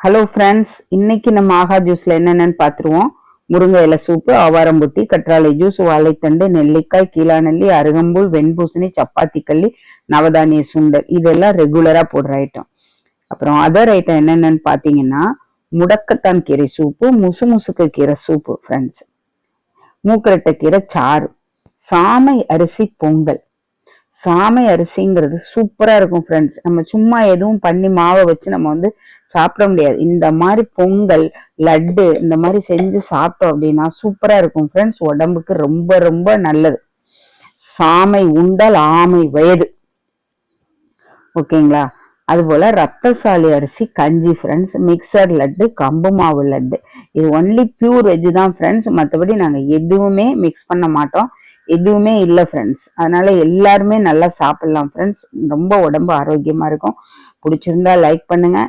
Hello friends, இன்னைக்கு நம்ம ஆஹா ஜூஸ்ல என்னென்னு பார்த்துருவோம். முருங்கை இலை சூப்பு, ஆவாரம்புட்டி, கற்றாழை ஜூஸ், வாழைத்தண்டு, நெல்லிக்காய், கீழாநெல்லி, அருகம்புல், வெண்பூசணி, சப்பாத்தி கள்ளி, நவதானிய சுண்டல், இதெல்லாம் ரெகுலரா போடுற ஐட்டம். அப்புறம் அதர் ஐட்டம் என்னென்னு பார்த்தீங்கன்னா, முடக்கத்தான் கீரை சூப்பு, முசுமுசுக்கு கீரை சூப்பு ஃப்ரெண்ட்ஸ், மூக்கரட்டை கீரை சாறு, சாமை அரிசி பொங்கல். சாமை அரிசிங்கிறது சூப்பரா இருக்கும் ஃப்ரெண்ட்ஸ். நம்ம சும்மா எதுவும் பண்ணி மாவை வச்சு நம்ம சாப்பிட முடியாது. இந்த மாதிரி பொங்கல், லட்டு இந்த மாதிரி செஞ்சு சாப்பிட்டோம் அப்படின்னா சூப்பரா இருக்கும் ஃப்ரெண்ட்ஸ். உடம்புக்கு ரொம்ப ரொம்ப நல்லது. சாமை உண்டல் ஆமை வயது, ஓகேங்களா? அதுபோல ரத்தசாலி அரிசி கஞ்சி ஃப்ரெண்ட்ஸ், மிக்சர் லட்டு, கம்பு மாவு லட்டு. இது ஒன்லி பியூர் வெஜ் தான் ஃப்ரெண்ட்ஸ். மற்றபடி நாங்கள் எதுவுமே மிக்ஸ் பண்ண மாட்டோம், எதுவுமே இல்லை ஃப்ரெண்ட்ஸ். அதனால எல்லாருமே நல்லா சாப்பிடலாம் ஃப்ரெண்ட்ஸ். ரொம்ப உடம்பு ஆரோக்கியமா இருக்கும். பிடிச்சிருந்தா லைக் பண்ணுங்க.